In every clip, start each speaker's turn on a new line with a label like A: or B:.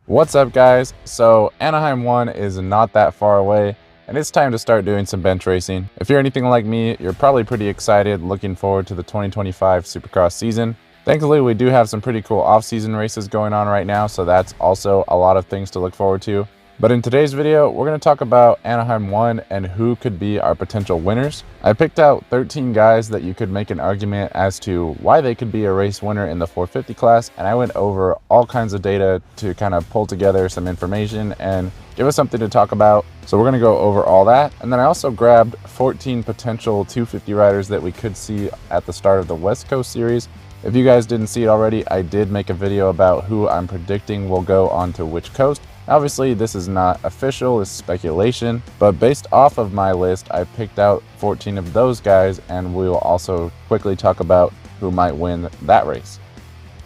A: What's up, guys? So Anaheim 1 is not that far away, and it's time to start doing some bench racing. If you're anything like me, you're probably pretty excited looking forward to the 2025 Supercross season. Thankfully, we do have some pretty cool off-season races going on right now, so that's also a lot of things to look forward to. But in today's video, we're going to talk about Anaheim 1 and who could be our potential winners. I picked out 13 guys that you could make an argument as to why they could be a race winner in the 450 class, and I went over all kinds of data to kind of pull together some information and give us something to talk about. So we're going to go over all that. And then I also grabbed 14 potential 250 riders that we could see at the start of the West Coast series. If you guys didn't see it already, I did make a video about who I'm predicting will go onto which coast. Obviously, this is not official, it's speculation, but based off of my list, I picked out 14 of those guys, and we will also quickly talk about who might win that race.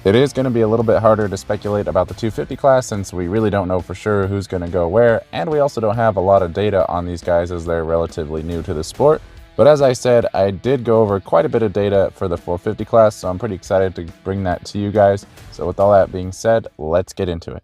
A: It is going to be a little bit harder to speculate about the 250 class since we really don't know for sure who's going to go where, and we also don't have a lot of data on these guys as they're relatively new to the sport. But as I said, I did go over quite a bit of data for the 450 class, so I'm pretty excited to bring that to you guys. So with all that being said, let's get into it.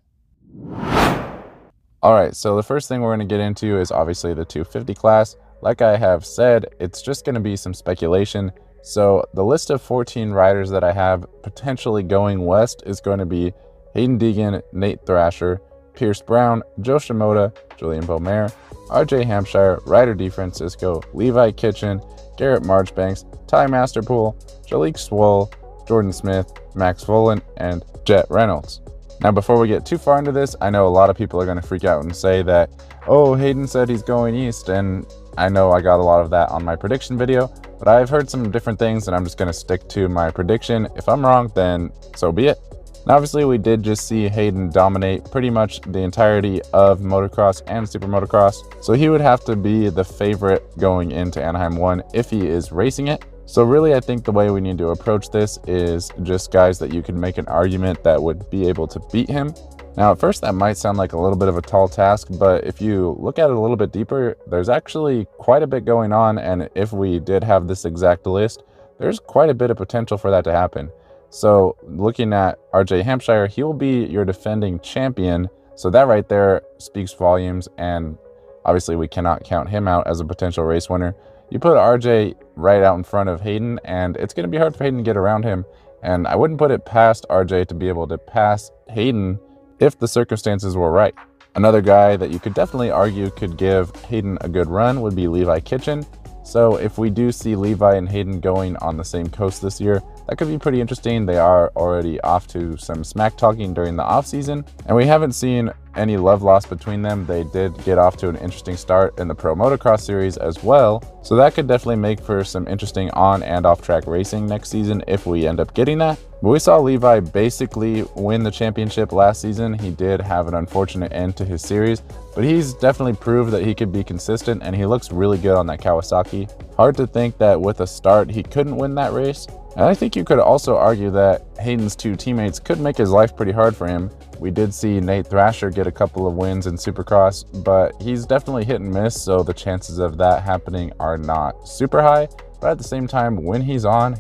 A: Alright, so the first thing we're going to get into is obviously the 250 class. Like I have said, it's just going to be some speculation. So the list of 14 riders that I have potentially going west is going to be Haiden Deegan, Nate Thrasher, Pierce Brown, Joe Shimoda, Julian Beaumer, RJ Hampshire, Ryder DeFrancisco, Levi Kitchen, Garrett Marchbanks, Ty Masterpool, Jalik Swoll, Jordan Smith, Max Volan, and Jett Reynolds. Now, before we get too far into this, I know a lot of people are going to freak out and say that, oh, Haiden said he's going east, and I know I got a lot of that on my prediction video, but I've heard some different things, and I'm just going to stick to my prediction. If I'm wrong, then so be it. Now, obviously, we did just see Haiden dominate pretty much the entirety of motocross and super motocross, so he would have to be the favorite going into Anaheim 1 if he is racing it. So really, I think the way we need to approach this is just guys that you can make an argument that would be able to beat him. Now, at first, that might sound like a little bit of a tall task, but if you look at it a little bit deeper, there's actually quite a bit going on, and if we did have this exact list, there's quite a bit of potential for that to happen. So looking at RJ Hampshire, he will be your defending champion, so that right there speaks volumes, and obviously we cannot count him out as a potential race winner. You put RJ right out in front of Haiden, and it's going to be hard for Haiden to get around him, and I wouldn't put it past RJ to be able to pass Haiden if the circumstances were right. Another guy that you could definitely argue could give Haiden a good run would be Levi Kitchen. So if we do see Levi and Haiden going on the same coast this year, that could be pretty interesting. They are already off to some smack talking during the off season, and we haven't seen any love lost between them. They did get off to an interesting start in the Pro Motocross series as well, so that could definitely make for some interesting on and off track racing next season if we end up getting that. But we saw Levi basically win the championship last season. He did have an unfortunate end to his series, but he's definitely proved that he could be consistent, and he looks really good on that Kawasaki. Hard to think that with a start he couldn't win that race. And I think you could also argue that Hayden's two teammates could make his life pretty hard for him. We did see Nate Thrasher get a couple of wins in Supercross, but he's definitely hit and miss, so the chances of that happening are not super high. But at the same time, when he's on,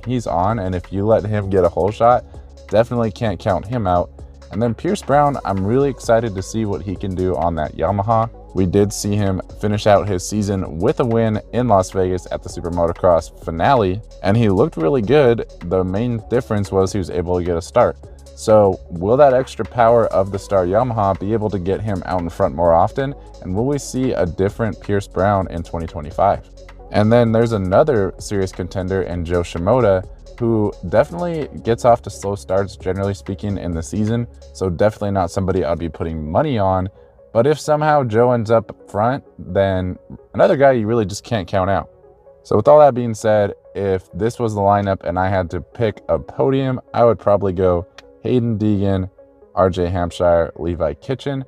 A: and if you let him get a whole shot, definitely can't count him out. And then Pierce Brown, I'm really excited to see what he can do on that Yamaha. We did see him finish out his season with a win in Las Vegas at the Super Motocross finale, and he looked really good. The main difference was he was able to get a start. So will that extra power of the Star Yamaha be able to get him out in front more often? And will we see a different Pierce Brown in 2025? And then there's another serious contender in Joe Shimoda, who definitely gets off to slow starts, generally speaking, in the season. So definitely not somebody I'd be putting money on. But if somehow Joe ends up front, then another guy you really just can't count out. So with all that being said, if this was the lineup and I had to pick a podium, I would probably go Haiden Deegan, RJ Hampshire, Levi Kitchen.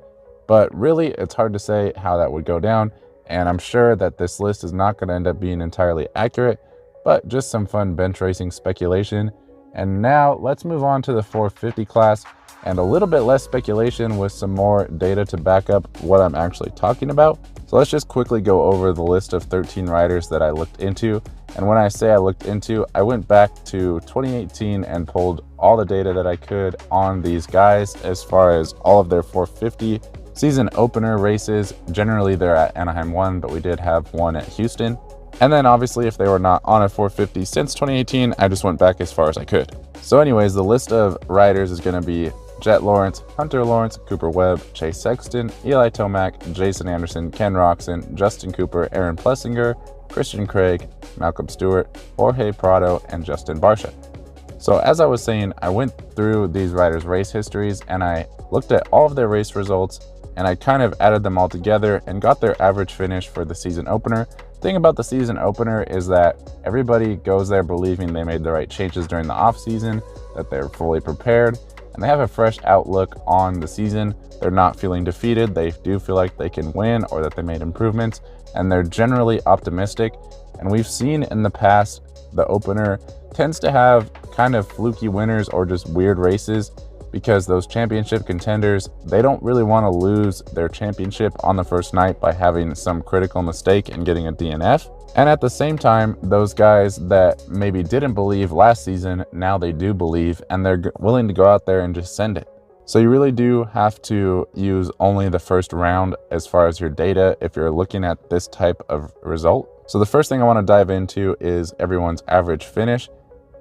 A: But really, it's hard to say how that would go down. And I'm sure that this list is not going to end up being entirely accurate, but just some fun bench racing speculation. And now let's move on to the 450 class and a little bit less speculation with some more data to back up what I'm actually talking about. So let's just quickly go over the list of 13 riders that I looked into, And when I say I looked into, I went back to 2018 and pulled all the data that I could on these guys as far as all of their 450 season opener races. Generally they're at Anaheim 1, but we did have one at Houston. And then obviously if they were not on a 450 since 2018, I just went back as far as I could. So anyways, the list of riders is going to be Jett Lawrence, Hunter Lawrence, Cooper Webb, Chase Sexton, Eli Tomac, Jason Anderson, Ken Roczen, Justin Cooper, Aaron Plessinger, Christian Craig, Malcom Stewart, Jorge Prado, and Justin Barcia. So as I was saying, I went through these riders' race histories and I looked at all of their race results and I kind of added them all together and got their average finish for the season opener. The thing about the season opener is that everybody goes there believing they made the right changes during the off season, that they're fully prepared, and they have a fresh outlook on the season. They're not feeling defeated. They do feel like they can win or that they made improvements, and they're generally optimistic. And we've seen in the past, the opener tends to have kind of fluky winners or just weird races, because those championship contenders, they don't really want to lose their championship on the first night by having some critical mistake and getting a DNF. And at the same time, those guys that maybe didn't believe last season, now they do believe, and they're willing to go out there and just send it. So you really do have to use only the first round as far as your data if you're looking at this type of result. So the first thing I want to dive into is everyone's average finish.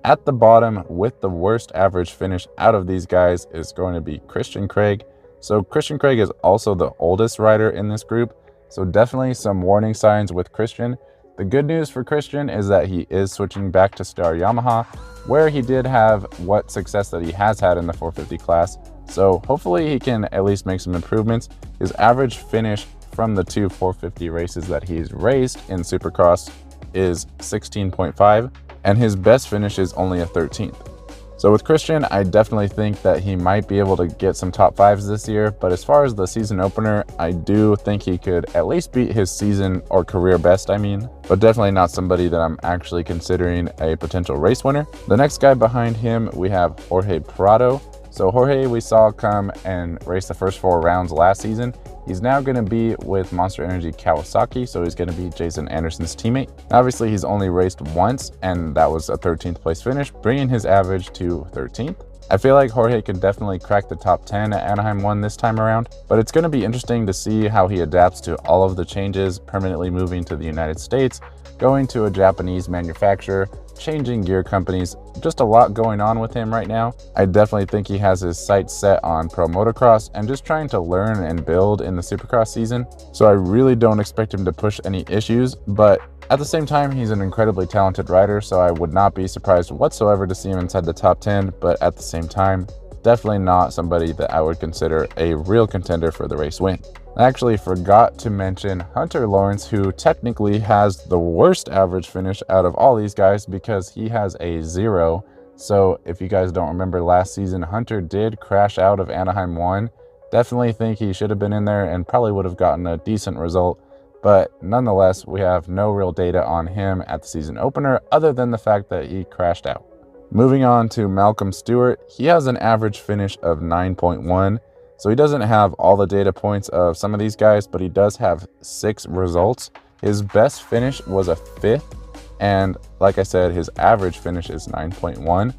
A: At the bottom with the worst average finish out of these guys is going to be Christian Craig. So Christian Craig is also the oldest rider in this group, so definitely some warning signs with Christian. The good news for Christian is that he is switching back to Star Yamaha, where he did have what success that he has had in the 450 class. So hopefully he can at least make some improvements. His average finish from the two 450 races that he's raced in Supercross is 16.5. and his best finish is only a 13th. So with Christian, I definitely think that he might be able to get some top fives this year, but as far as the season opener, I do think he could at least beat his season or career best, but definitely not somebody that I'm actually considering a potential race winner. The next guy behind him, we have Jorge Prado. So Jorge, we saw come and race the first 4 rounds last season. He's now going to be with Monster Energy Kawasaki, so he's going to be Jason Anderson's teammate. Obviously, he's only raced once, and that was a 13th place finish, bringing his average to 13th. I feel like Jorge could definitely crack the top 10 at Anaheim 1 this time around, but it's going to be interesting to see how he adapts to all of the changes, permanently moving to the United States, going to a Japanese manufacturer, changing gear companies, just a lot going on with him right now. I definitely think he has his sights set on pro motocross and just trying to learn and build in the Supercross season. So I really don't expect him to push any issues, but at the same time, he's an incredibly talented rider, so I would not be surprised whatsoever to see him inside the top 10, but at the same time, definitely not somebody that I would consider a real contender for the race win. I actually forgot to mention Hunter Lawrence, who technically has the worst average finish out of all these guys because he has a 0. So if you guys don't remember last season, Hunter did crash out of Anaheim 1. Definitely think he should have been in there and probably would have gotten a decent result. But nonetheless, we have no real data on him at the season opener other than the fact that he crashed out. Moving on to Malcom Stewart, he has an average finish of 9.1. So he doesn't have all the data points of some of these guys, but he does have 6 results. His best finish was a 5th, and like I said, his average finish is 9.1.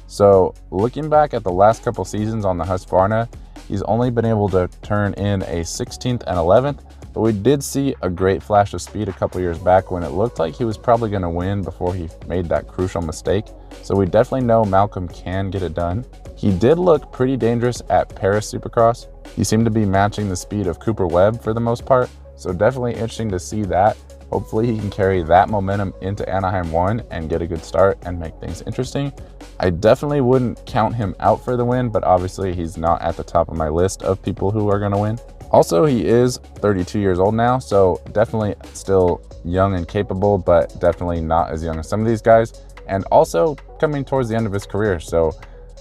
A: So looking back at the last couple seasons on the Husqvarna, he's only been able to turn in a 16th and 11th, but we did see a great flash of speed a couple years back when it looked like he was probably going to win before he made that crucial mistake. So we definitely know Malcom can get it done. He did look pretty dangerous at Paris Supercross. He seemed to be matching the speed of Cooper Webb for the most part, so definitely interesting to see that. Hopefully he can carry that momentum into Anaheim 1 and get a good start and make things interesting. I definitely wouldn't count him out for the win, but obviously he's not at the top of my list of people who are going to win. Also, he is 32 years old now, so definitely still young and capable, but definitely not as young as some of these guys, and also coming towards the end of his career. So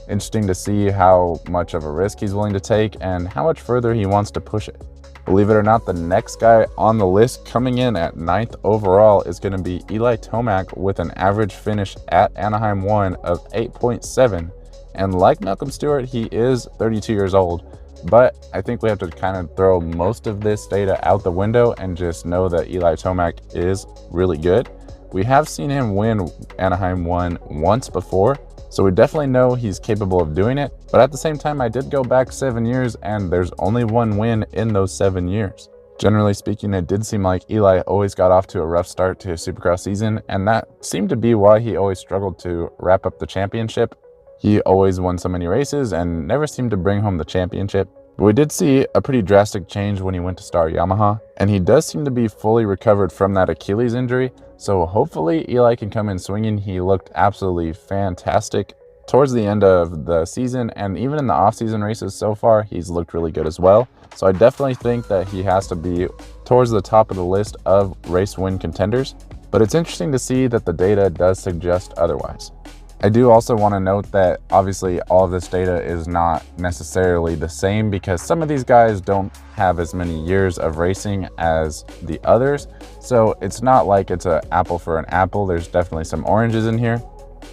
A: interesting to see how much of a risk he's willing to take and how much further he wants to push it. Believe it or not, the next guy on the list coming in at 9th overall is going to be Eli Tomac with an average finish at Anaheim 1 of 8.7. And like Malcom Stewart, he is 32 years old, but I think we have to kind of throw most of this data out the window and just know that Eli Tomac is really good. We have seen him win Anaheim 1 once before, so we definitely know he's capable of doing it. But at the same time, I did go back 7 years and there's only one win in those 7 years. Generally speaking, it did seem like Eli always got off to a rough start to his Supercross season, and that seemed to be why he always struggled to wrap up the championship. He always won so many races and never seemed to bring home the championship. But we did see a pretty drastic change when he went to start Yamaha, and he does seem to be fully recovered from that Achilles injury, so hopefully Eli can come in swinging. He looked absolutely fantastic towards the end of the season, and even in the off-season races so far, he's looked really good as well. So I definitely think that he has to be towards the top of the list of race win contenders, but it's interesting to see that the data does suggest otherwise. I do also want to note that obviously all of this data is not necessarily the same, because some of these guys don't have as many years of racing as the others. So it's not like it's an apple for an apple. There's definitely some oranges in here,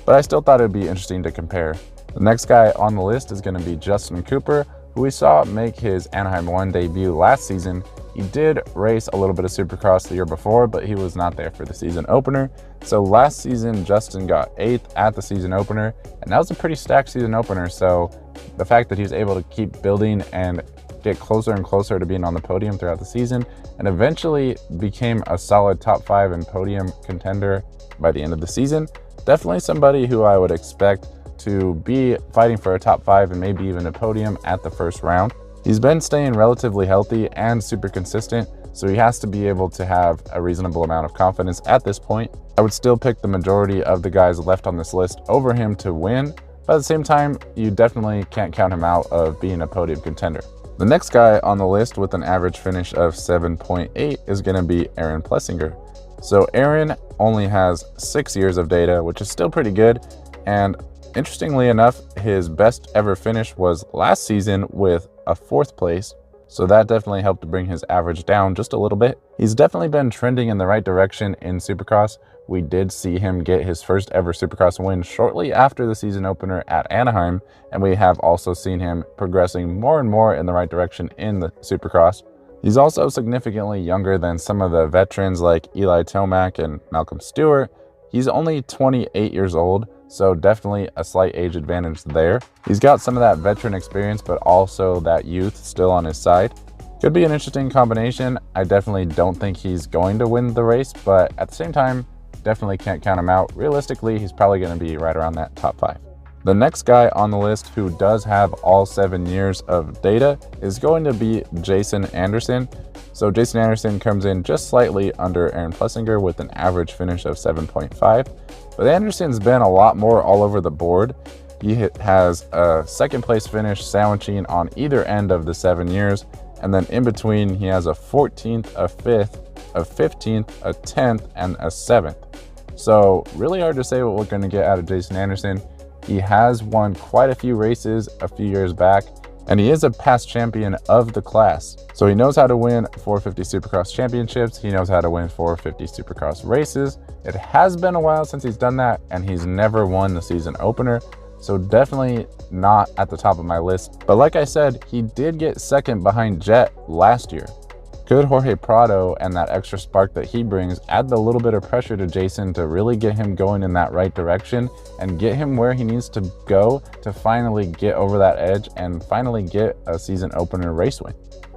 A: but I still thought it'd be interesting to compare. The next guy on the list is going to be Justin Cooper, who we saw make his Anaheim 1 debut last season. He did race a little bit of Supercross the year before, but he was not there for the season opener. So last season, Justin got 8th at the season opener, and that was a pretty stacked season opener. So the fact that he's able to keep building and get closer and closer to being on the podium throughout the season, and eventually became a solid top 5 and podium contender by the end of the season, definitely somebody who I would expect to be fighting for a top 5 and maybe even a podium at the first round. He's been staying relatively healthy and super consistent, so he has to be able to have a reasonable amount of confidence at this point. I would still pick the majority of the guys left on this list over him to win, but at the same time, you definitely can't count him out of being a podium contender. The next guy on the list with an average finish of 7.8 is going to be Aaron Plessinger. So Aaron only has 6 years of data, which is still pretty good, and interestingly enough, his best ever finish was last season with a 4th place, so that definitely helped to bring his average down just a little bit. He's definitely been trending in the right direction in Supercross. We did see him get his first ever Supercross win shortly after the season opener at Anaheim, and we have also seen him progressing more and more in the right direction in the Supercross. He's also significantly younger than some of the veterans like Eli Tomac and Malcom Stewart. He's only 28 years old, so definitely a slight age advantage there. He's got some of that veteran experience, but also that youth still on his side. Could be an interesting combination. I definitely don't think he's going to win the race, but at the same time, definitely can't count him out. Realistically, he's probably going to be right around that top 5. The next guy on the list who does have all 7 years of data is going to be Jason Anderson. So Jason Anderson comes in just slightly under Aaron Plessinger with an average finish of 7.5. But Anderson's been a lot more all over the board. He has a 2nd place finish sandwiching on either end of the 7 years. And then in between, he has a 14th, a 5th, a 15th, a 10th, and a 7th. So really hard to say what we're going to get out of Jason Anderson. He has won quite a few races a few years back, and he is a past champion of the class. So he knows how to win 450 Supercross championships. He knows how to win 450 Supercross races. It has been a while since he's done that, and he's never won the season opener. So definitely not at the top of my list. But like I said, he did get 2nd behind Jett last year. Could Jorge Prado and that extra spark that he brings add the little bit of pressure to Jason to really get him going in that right direction and get him where he needs to go to finally get over that edge and finally get a season opener race win?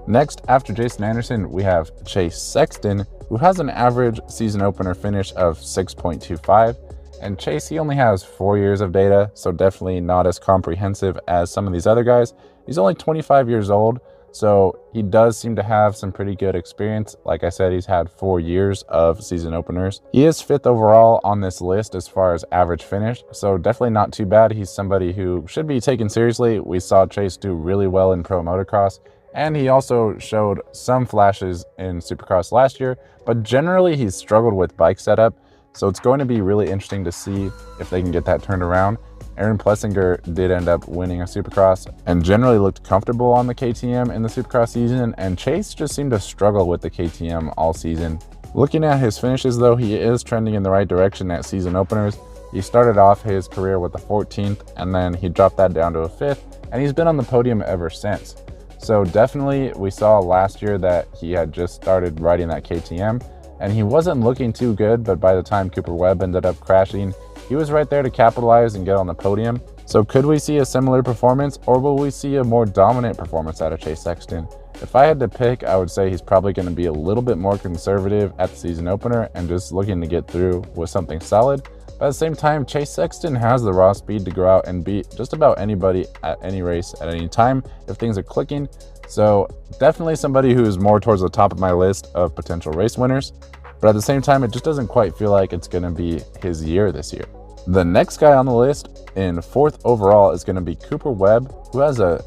A: Next, after Jason Anderson, we have Chase Sexton, who has an average season opener finish of 6.25. And Chase, he only has 4 years of data, so definitely not as comprehensive as some of these other guys. He's only 25 years old, so he does seem to have some pretty good experience. Like I said, he's had 4 years of season openers. He is 5th overall on this list as far as average finish, so definitely not too bad. He's somebody who should be taken seriously. We saw Chase do really well in pro motocross, and he also showed some flashes in Supercross last year, but generally he's struggled with bike setup. So it's going to be really interesting to see if they can get that turned around. Aaron Plessinger did end up winning a Supercross and generally looked comfortable on the KTM in the Supercross season, and Chase just seemed to struggle with the KTM all season. Looking at his finishes though, he is trending in the right direction at season openers. He started off his career with a 14th, and then he dropped that down to a 5th, and he's been on the podium ever since. So definitely we saw last year that he had just started riding that KTM, and he wasn't looking too good, but by the time Cooper Webb ended up crashing, he was right there to capitalize and get on the podium. So could we see a similar performance, or will we see a more dominant performance out of Chase Sexton? If I had to pick, I would say he's probably going to be a little bit more conservative at the season opener and just looking to get through with something solid. But at the same time, Chase Sexton has the raw speed to go out and beat just about anybody at any race at any time if things are clicking. So definitely somebody who is more towards the top of my list of potential race winners. But at the same time, it just doesn't quite feel like it's going to be his year this year. The next guy on the list in 4th overall is going to be Cooper Webb, who has an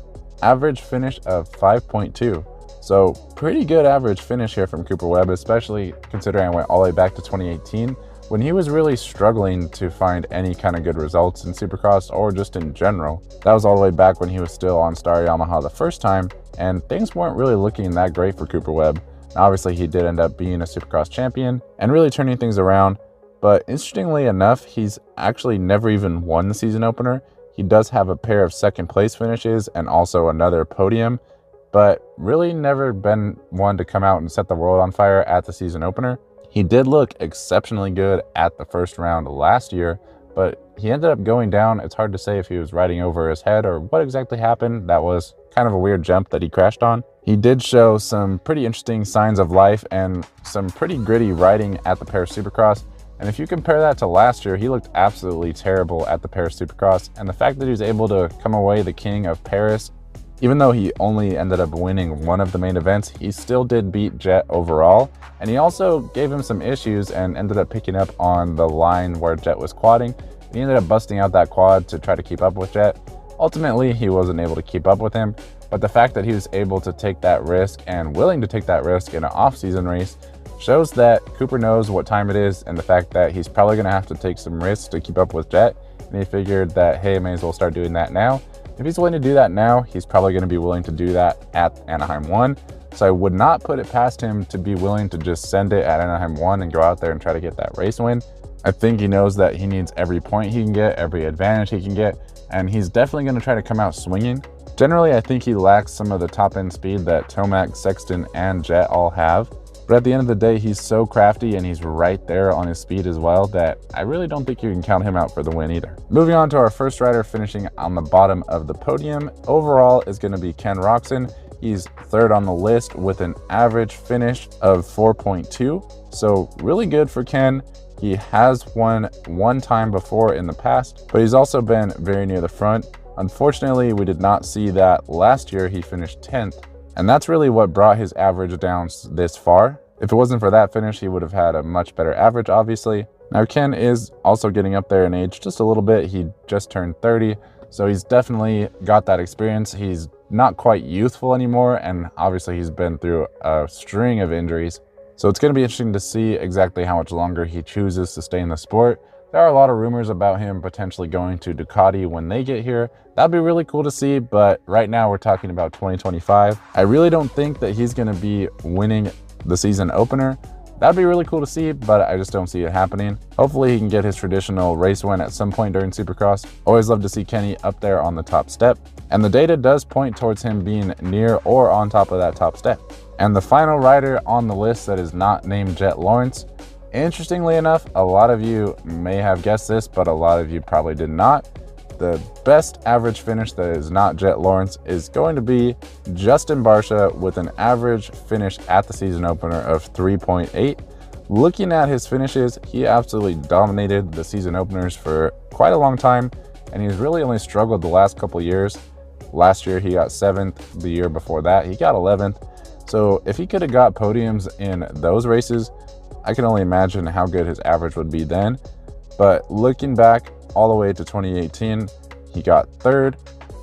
A: average finish of 5.2. So pretty good average finish here from Cooper Webb, especially considering I went all the way back to 2018 when he was really struggling to find any kind of good results in Supercross or just in general. That was all the way back when he was still on Star Yamaha the first time, and things weren't really looking that great for Cooper Webb. Now, obviously, he did end up being a Supercross champion and really turning things around. But interestingly enough, he's actually never even won the season opener. He does have a pair of 2nd place finishes and also another podium, but really never been one to come out and set the world on fire at the season opener. He did look exceptionally good at the first round last year, but he ended up going down. It's hard to say if he was riding over his head or what exactly happened. That was kind of a weird jump that he crashed on. He did show some pretty interesting signs of life and some pretty gritty riding at the Paris Supercross. And if you compare that to last year, he looked absolutely terrible at the Paris Supercross. And the fact that he was able to come away the king of Paris, even though he only ended up winning one of the main events, he still did beat Jett overall. And he also gave him some issues and ended up picking up on the line where Jett was quadding. He ended up busting out that quad to try to keep up with Jett. Ultimately, he wasn't able to keep up with him. But the fact that he was able to take that risk and willing to take that risk in an off-season race shows that Cooper knows what time it is, and the fact that he's probably going to have to take some risks to keep up with Jett. And he figured that, hey, may as well start doing that now. If he's willing to do that now, he's probably going to be willing to do that at Anaheim 1. So I would not put it past him to be willing to just send it at Anaheim 1 and go out there and try to get that race win. I think he knows that he needs every point he can get, every advantage he can get, and he's definitely going to try to come out swinging. Generally, I think he lacks some of the top-end speed that Tomac, Sexton, and Jett all have. But at the end of the day, he's so crafty and he's right there on his speed as well that I really don't think you can count him out for the win either. Moving on to our first rider finishing on the bottom of the podium, overall is going to be Ken Roczen. He's 3rd on the list with an average finish of 4.2. So really good for Ken. He has won one time before in the past, but he's also been very near the front. Unfortunately, we did not see that last year. He finished 10th. And that's really what brought his average down this far. If it wasn't for that finish, he would have had a much better average, obviously. Now, Ken is also getting up there in age just a little bit. He just turned 30, so he's definitely got that experience. He's not quite youthful anymore, and obviously he's been through a string of injuries. So it's going to be interesting to see exactly how much longer he chooses to stay in the sport. There are a lot of rumors about him potentially going to Ducati when they get here. That'd be really cool to see, but right now we're talking about 2025. I really don't think that he's going to be winning the season opener. That'd be really cool to see, but I just don't see it happening. Hopefully he can get his traditional race win at some point during Supercross. Always love to see Kenny up there on the top step. And the data does point towards him being near or on top of that top step. And the final rider on the list that is not named Jett Lawrence, interestingly enough, a lot of you may have guessed this, but a lot of you probably did not. The best average finish that is not Jett Lawrence is going to be Justin Barcia with an average finish at the season opener of 3.8. Looking at his finishes, he absolutely dominated the season openers for quite a long time, and he's really only struggled the last couple years. Last year he got 7th, the year before that he got 11th. So if he could have got podiums in those races, I can only imagine how good his average would be then. But looking back all the way to 2018, he got 3rd.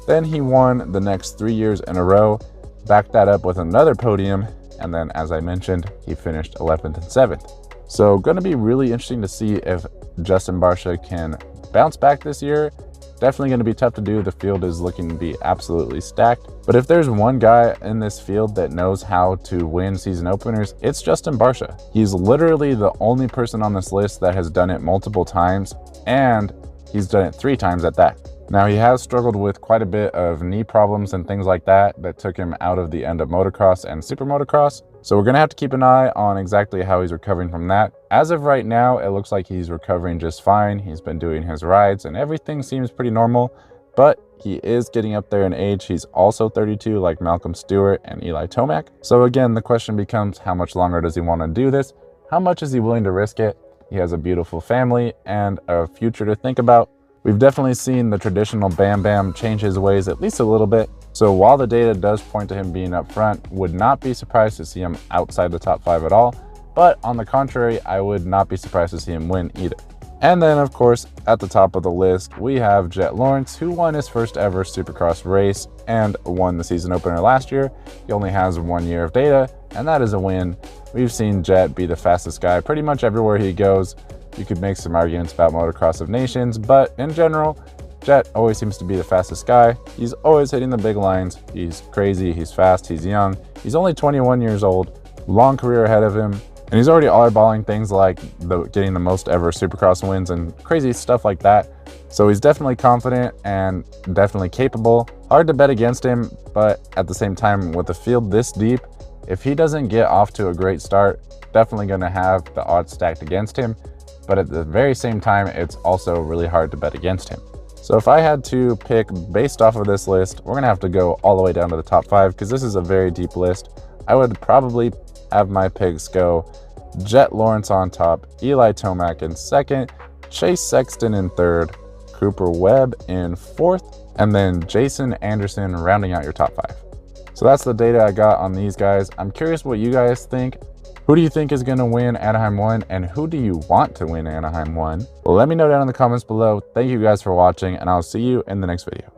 A: Then he won the next 3 years in a row, backed that up with another podium, and then, as I mentioned, he finished 11th and 7th. So going to be really interesting to see if Justin Barcia can bounce back this year. Definitely going to be tough to do. The field is looking to be absolutely stacked. But if there's one guy in this field that knows how to win season openers, it's Justin Barcia. He's literally the only person on this list that has done it multiple times, and he's done it 3 times at that. Now, he has struggled with quite a bit of knee problems and things like that took him out of the end of motocross and super motocross. So we're going to have to keep an eye on exactly how he's recovering from that. As of right now, it looks like he's recovering just fine. He's been doing his rides and everything seems pretty normal, but he is getting up there in age. He's also 32 like Malcom Stewart and Eli Tomac. So again, the question becomes, how much longer does he want to do this? How much is he willing to risk it? He has a beautiful family and a future to think about. We've definitely seen the traditional Bam Bam change his ways at least a little bit. So while the data does point to him being up front, would not be surprised to see him outside the top 5 at all. But on the contrary, I would not be surprised to see him win either. And then of course, at the top of the list, we have Jett Lawrence, who won his first ever Supercross race and won the season opener last year. He only has 1 year of data, and that is a win. We've seen Jett be the fastest guy pretty much everywhere he goes. You could make some arguments about Motocross of Nations, but in general, Jett always seems to be the fastest guy. He's always hitting the big lines. He's crazy, he's fast, he's young. He's only 21 years old, long career ahead of him, and he's already eyeballing things like getting the most ever Supercross wins and crazy stuff like that. So he's definitely confident and definitely capable. Hard to bet against him, but at the same time, with the field this deep, if he doesn't get off to a great start, definitely going to have the odds stacked against him. But at the very same time, it's also really hard to bet against him. So if I had to pick based off of this list, we're gonna have to go all the way down to the top 5 because this is a very deep list. I would probably have my picks go Jett Lawrence on top, Eli Tomac in second, Chase Sexton in third, Cooper Webb in fourth, and then Jason Anderson rounding out your top 5. So that's the data I got on these guys. I'm curious what you guys think. Who do you think is going to win Anaheim 1, and who do you want to win Anaheim 1? Well, let me know down in the comments below. Thank you guys for watching, and I'll see you in the next video.